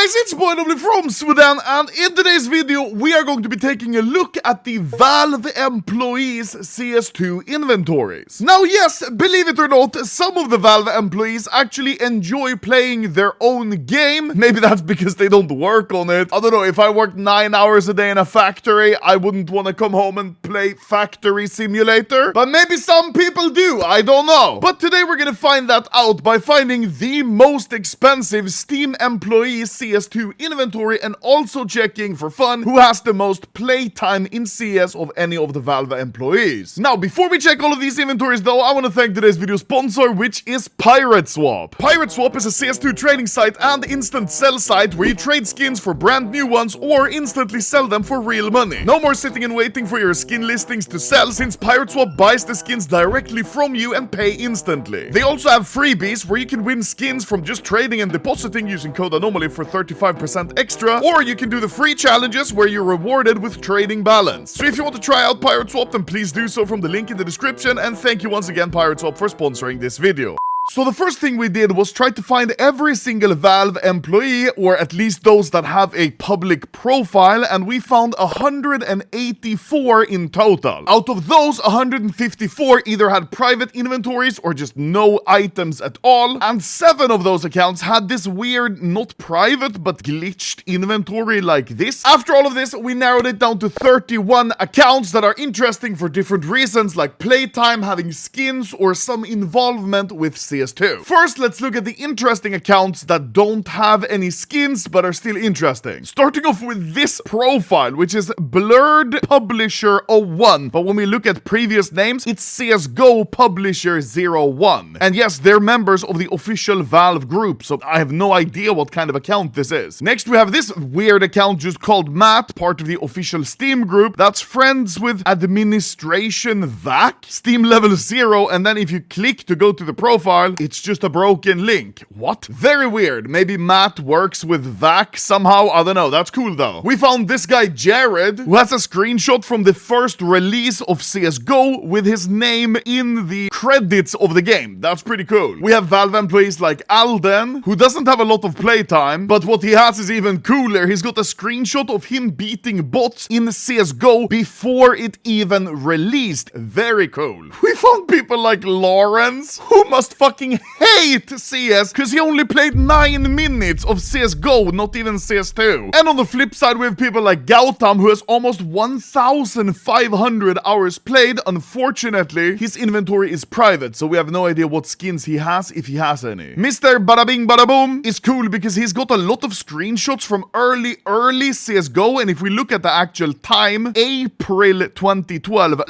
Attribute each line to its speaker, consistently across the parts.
Speaker 1: guys, it's Boy from Sweden, and in today's video we are going to be taking a look at the Valve employees CS2 inventories. Now yes, believe it or not, some of the Valve employees actually enjoy playing their own game. Maybe that's because they don't work on it. I don't know, if I worked 9 hours a day in a factory, I wouldn't want to come home and play Factory Simulator. But maybe some people do, I don't know. But today we're gonna find that out by finding the most expensive Steam employee CS2 inventory and also checking for fun who has the most playtime in CS of any of the Valve employees. Now, before we check all of these inventories though, I want to thank today's video sponsor, which is Pirate Swap. Pirate Swap is a CS2 trading site and instant sell site where you trade skins for brand new ones or instantly sell them for real money. No more sitting and waiting for your skin listings to sell, since Pirate Swap buys the skins directly from you and pay instantly. They also have freebies where you can win skins from just trading and depositing using code Anomaly for 35% extra, or you can do the free challenges where you're rewarded with trading balance. So if you want to try out Pirate Swap, then please do so from the link in the description, and thank you once again Pirate Swap for sponsoring this video. So the first thing we did was try to find every single Valve employee, or at least those that have a public profile, and we found 184 in total. Out of those, 154 either had private inventories or just no items at all, and 7 of those accounts had this weird, not private, but glitched inventory like this. After all of this, we narrowed it down to 31 accounts that are interesting for different reasons, like playtime, having skins, or some involvement with CS2. First, let's look at the interesting accounts that don't have any skins but are still interesting. Starting off with this profile, which is Blurred Publisher 01. But when we look at previous names, it's CSGO Publisher 01. And yes, they're members of the official Valve group, so I have no idea what kind of account this is. Next, we have this weird account just called Matt, part of the official Steam group, that's friends with Administration VAC, Steam level 0, and then if you click to go to the profile, it's just a broken link. What? Very weird. Maybe Matt works with VAC somehow. I don't know. That's cool though. We found this guy Jared, who has a screenshot from the first release of CSGO with his name in the credits of the game. That's pretty cool. We have Valve employees like Alden, who doesn't have a lot of playtime, but what he has is even cooler. He's got a screenshot of him beating bots in CSGO before it even released. Very cool. We found people like Lawrence, who must fucking hate CS because he only played 9 minutes of CSGO, not even CS2. And on the flip side, we have people like Gautam, who has almost 1,500 hours played. Unfortunately, his inventory is private, so we have no idea what skins he has, if he has any. Mr. Bada Bing Bada Boom is cool because he's got a lot of screenshots from early CSGO, and if we look at the actual time, April 2012,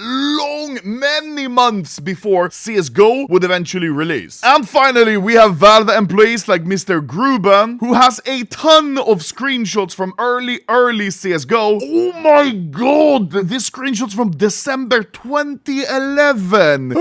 Speaker 1: many months before CSGO would eventually release. And finally, we have Valve employees like Mr. Gruben, who has a ton of screenshots from early CSGO. Oh my god! This screenshot's from December 2011.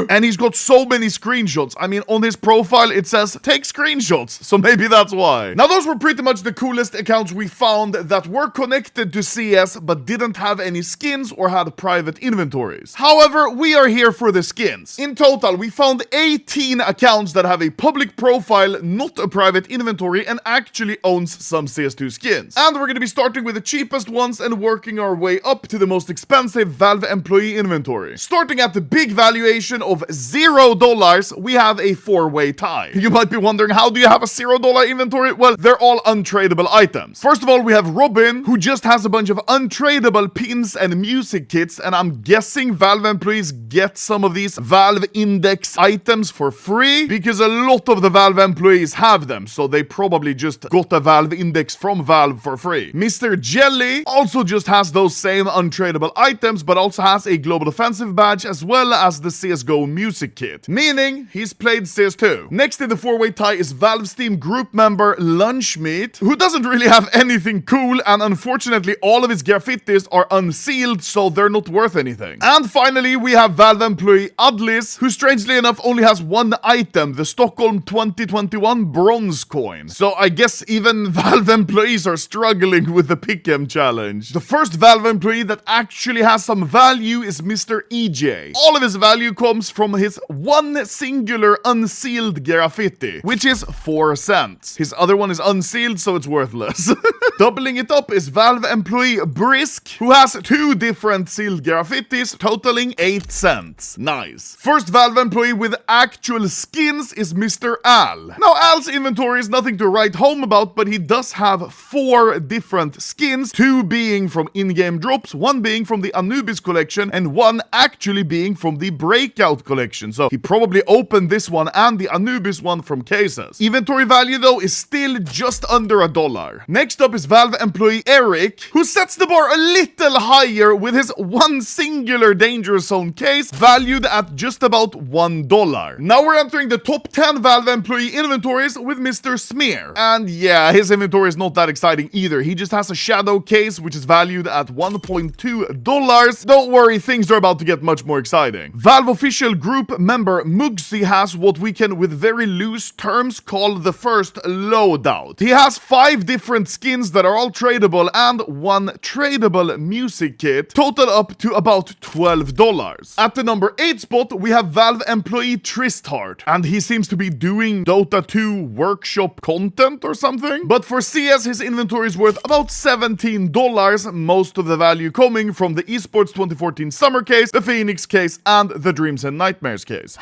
Speaker 1: And he's got so many screenshots. I mean, on his profile, it says, take screenshots. So maybe that's why. Now, those were pretty much the coolest accounts we found that were connected to CS, but didn't have any skins or had private inventories. However, we are here for the skins. In total, we found 18 accounts that have a public profile, not a private inventory, and actually owns some CS2 skins. And we're gonna be starting with the cheapest ones and working our way up to the most expensive Valve employee inventory. Starting at the big valuation of $0, we have a 4-way tie. You might be wondering, how do you have a $0 inventory? Well, they're all untradeable items. First of all, we have Robin, who just has a bunch of untradeable pins and music kits, and I'm guessing Valve employees get some of these Valve Index items for free, because a lot of the Valve employees have them, so they probably just got a Valve Index from Valve for free. Mr. Jelly also just has those same untradeable items, but also has a Global Offensive badge as well as the CSGO music kit, meaning he's played CS2. Next in the 4-way tie is Valve Steam group member Lunchmeat, who doesn't really have anything cool, and unfortunately all of his graffitis are unsealed, so they're not worth anything. And finally, we have Valve employee Adlis, who strangely enough only has one item, the Stockholm 2021 bronze coin. So I guess even Valve employees are struggling with the pick'em challenge. The first Valve employee that actually has some value is Mr. EJ. All of his value comes from his one singular unsealed graffiti, which is 4 cents. His other one is unsealed, so it's worthless. Doubling it up is Valve employee Brisk, who has 2 different sealed graffitis, totaling 8 cents. Nice. First Valve employee with actual skins is Mr. Al. Now, Al's inventory is nothing to write home about, but he does have 4 different skins, 2 being from in-game drops, 1 being from the Anubis collection, and 1 actually being from the Breakout collection. So he probably opened this one and the Anubis one from cases. Inventory value, though, is still just under $1. Next up is Valve employee Eric, who sets the bar a little higher with his one singular danger zone case valued at just about $1. Now we're entering the top 10 Valve employee inventories with Mr. Smear. And yeah, his inventory is not that exciting either. He just has a shadow case which is valued at $1.2. Don't worry, things are about to get much more exciting. Valve official group member Mugsy has what we can with very loose terms call the first loadout. He has 5 different skins that are all tradable and 1 tradable music kit, total up to about $12. At the number 8 spot, we have Valve employee Tristhart, and he seems to be doing Dota 2 workshop content or something. But for CS, his inventory is worth about $17, most of the value coming from the Esports 2014 Summer case, the Phoenix case, and the Dreams and Nightmares case.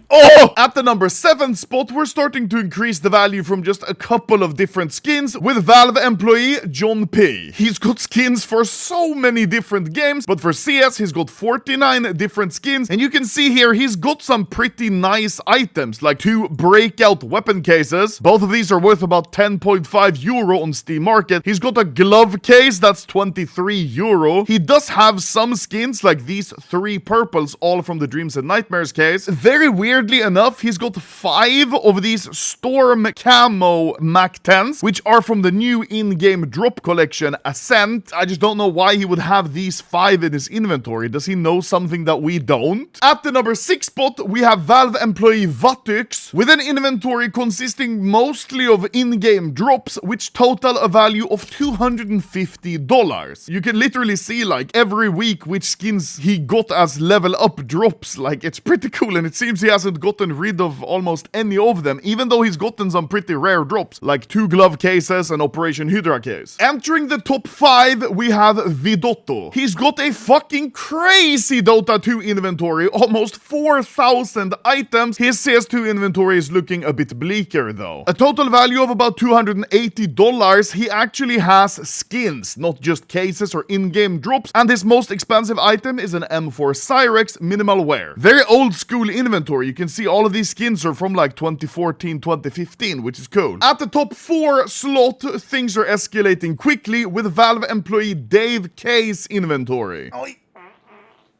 Speaker 1: Oh! At the number 7 spot, we're starting to increase the value from just a couple of different skins with Valve employee John P. He's got skins for so many different games, but for CS, he's got 49 different skins, and you can see here he's got some pretty nice items, like 2 Breakout weapon cases. Both of these are worth about 10.5 euro on Steam Market. He's got a glove case that's 23 euro. He does have some skins, like these 3 purples, all from the Dreams and Nightmares case. Very weirdly enough, he's got 5 of these Storm Camo Mac 10s, which are from the new in-game drop collection, Ascent. I just don't know why he would have these 5 in his inventory. Does he know something that we don't? At the number 6 spot, we have Valve employee Vatux, with an inventory consisting mostly of in-game drops, which total a value of $250. You can literally see, like, every week which skins he got as level up drops. Like, it's pretty cool, and it seems he hasn't gotten rid of almost any of them, even though he's gotten some pretty rare drops, like 2 glove cases and Operation Hydra case. Entering the top 5, we have Vidotto. He's got a fucking crazy Dota 2 inventory, almost 4,000 items. His CS2 inventory is looking a bit bleaker though. A total value of about $280. He actually has skins, not just cases or in-game drops, and his most expensive item is an M4 Cyrex minimal wear. Very old school inventory. You can see all of these skins are from like 2014, 2015, which is cool. At the top 4 slot, things are escalating quickly with Valve employee Dave K's inventory.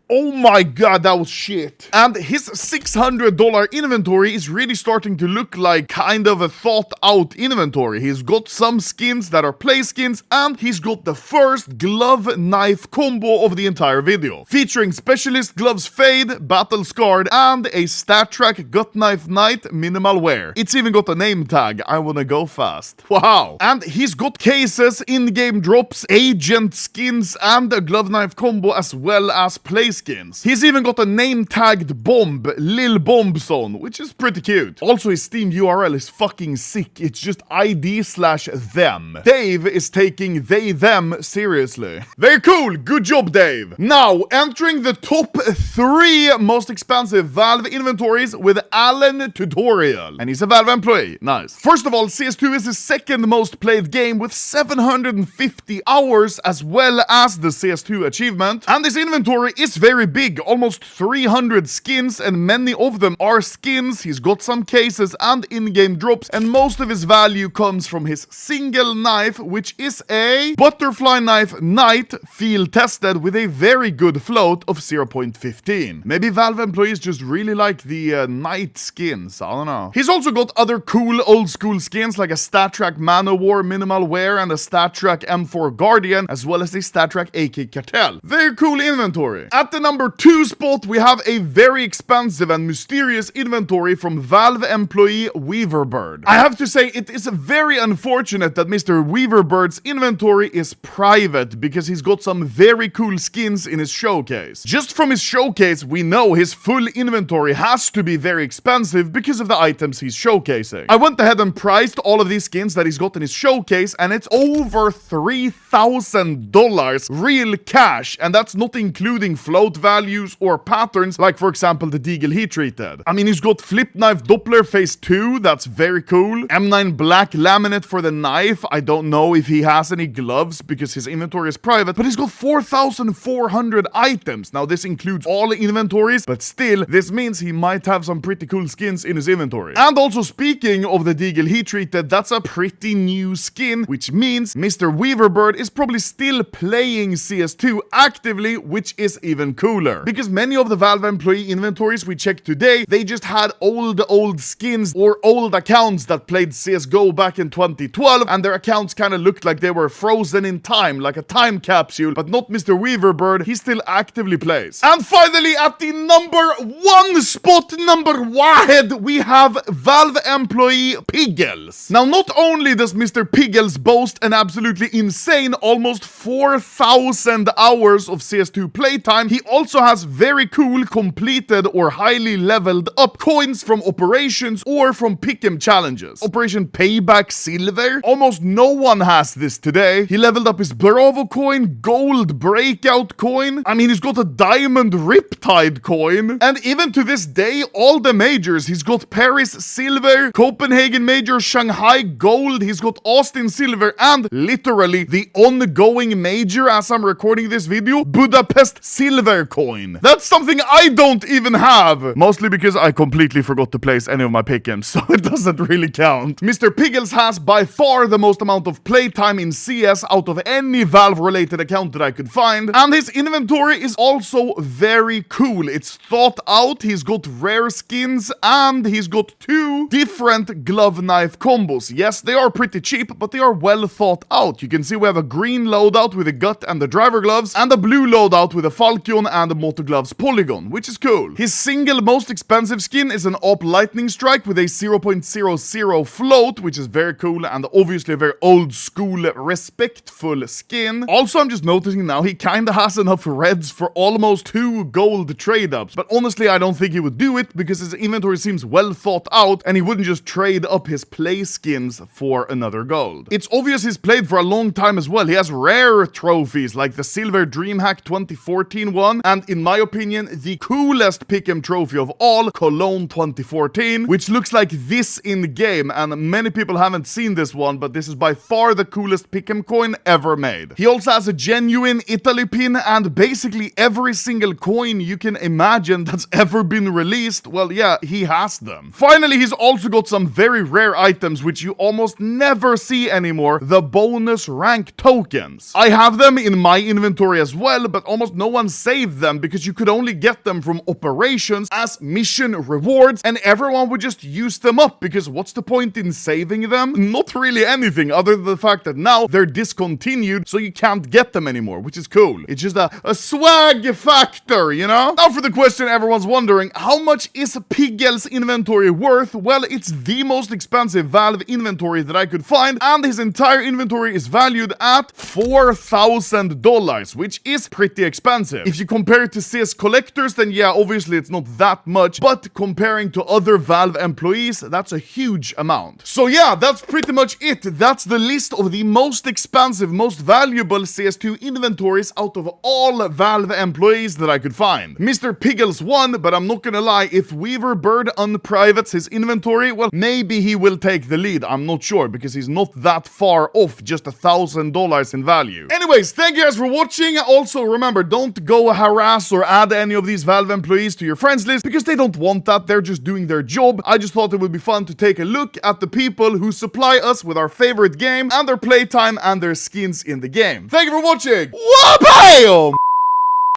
Speaker 1: Oh my god, that was shit. And his $600 inventory is really starting to look like kind of a thought out inventory. He's got some skins that are play skins, and he's got the first glove knife combo of the entire video, featuring Specialist Gloves Fade, Battle Scarred, and a Stat Track Gut Knife Knight minimal wear. It's even got a name tag, I wanna go fast. Wow. And he's got cases, in-game drops, agent skins, and a glove knife combo, as well as play skins. He's even got a name-tagged bomb, Lil Bomb Zone, which is pretty cute. Also, his Steam URL is fucking sick. It's just ID/them. Dave is taking they/them seriously. Very cool. Good job, Dave. Now, entering the top 3 most expensive Valve inventories with Alan Tutorial. And he's a Valve employee. Nice. First of all, CS2 is his second most played game with 750 hours, as well as the CS2 achievement. And his inventory is very big, almost 300 skins, and many of them are skins. He's got some cases and in-game drops, and most of his value comes from his single knife, which is a butterfly knife Knight field tested with a very good float of 0.15. Maybe Valve employees just really like the Knight skins, I don't know. He's also got other cool old school skins like a StatTrack Manowar minimal wear and a StatTrack M4 Guardian, as well as a StatTrack AK Cartel. Very cool inventory. At the number 2 spot, we have a very expansive and mysterious inventory from Valve employee Weaverbird. I have to say, it is very unfortunate that Mr. Weaverbird's inventory is private because he's got some very cool skins in his showcase. Just from his showcase, we know his full inventory has to be very expensive because of the items he's showcasing. I went ahead and priced all of these skins that he's got in his showcase, and it's over $3,000 real cash, and that's not including float values or patterns, like for example the Deagle he treated. I mean, he's got Flip Knife Doppler Phase 2, that's very cool. M9 black laminate for the knife. I don't know if he has any gloves because his inventory is private, but he's got 4,400 items. Now this includes all inventories, but still, this means he might have some pretty cool skins in his inventory. And also, speaking of the Deagle he treated, that's a pretty new skin, which means Mr. Weaverbird is probably still playing CS2 actively, which is even cooler. Because many of the Valve employee inventories we checked today, they just had old skins or old accounts that played CSGO back in 2012, and their accounts kind of looked like they were frozen in time, like a time capsule, but not Mr. Weaverbird. He still actively plays. And finally, at the number 1 spot, number Wahed, we have Valve employee Piggles. Now, not only does Mr. Piggles boast an absolutely insane almost 4,000 hours of CS2 playtime, he also has very cool completed or highly leveled up coins from operations or from pick'em challenges. Operation Payback Silver, almost no one has this today. He leveled up his Bravo coin, gold breakout coin. I mean, he's got a diamond Riptide coin, and even to this day, all the majors, he's got Paris silver, Copenhagen major, Shanghai gold, he's got Austin silver, and literally the ongoing major as I'm recording this video, Budapest silver coin. That's something I don't even have, mostly because I completely forgot to place any of my pick'ems, so it doesn't really count. Mr. Piggles has by far the most amount of playtime in CS out of any Valve related account that I could find, and his inventory is also very cool. It's thought out, he's got rare skins, and he's got 2 different glove knife combos. Yes, they are pretty cheap, but they are well thought out. You can see we have a green loadout with the gut and the driver gloves, and a blue loadout with a Falcon and the moto gloves polygon, which is cool. His single most expensive skin is an Op Lightning Strike with a 0.00 float, which is very cool and obviously a very old school respectful skin. Also, I'm just noticing now he kinda has enough reds for almost 2 gold trade ups, but honestly I don't think he would do it because his inventory seems well thought out and he wouldn't just trade up his play skins for another gold. It's obvious he's played for a long time as well. He has rare trophies like the Silver Dreamhack 2014 one, and in my opinion the coolest pick'em trophy of all, Cologne 2014, which looks like this in game, and many people haven't seen this one, but this is by far the coolest pick'em coin ever made. He also has a genuine Italy pin, and basically every single coin you can imagine that's ever been released, well yeah, he has them. Finally, he's also got some very rare items which you almost never see anymore, the bonus rank tokens. I have them in my inventory as well, but almost no one saved them because you could only get them from operations as mission rewards, and everyone would just use them up because what's the point in saving them? Not really anything other than the fact that now they're discontinued, so you can't get them anymore, which is cool. It's just a swag factor, you know? Now for the question everyone's wondering, how much is Piggles' inventory worth? Well, it's the most expensive Valve inventory that I could find, and his entire inventory is valued at $4,000, which is pretty expensive. If you compare it to CS collectors, then yeah, obviously it's not that much, but comparing to other Valve employees, that's a huge amount. So yeah, that's pretty much it. That's the list of the most expensive, most valuable CS2 inventories out of all Valve employees that I could find. Mr. Piggles won, but I'm not gonna lie, if Weaverbird unprivates his inventory, well, maybe he will take the lead. I'm not sure, because he's not that far off just $1,000 in value. Anyways, thank you guys for watching. Also, remember, don't go harass or add any of these Valve employees to your friends list, because they don't want that. They're just doing their job. I just thought it would be fun to take a look at the people who supply us with our favorite game and their playtime and their skins in the game. Thank you for watching. Wabam!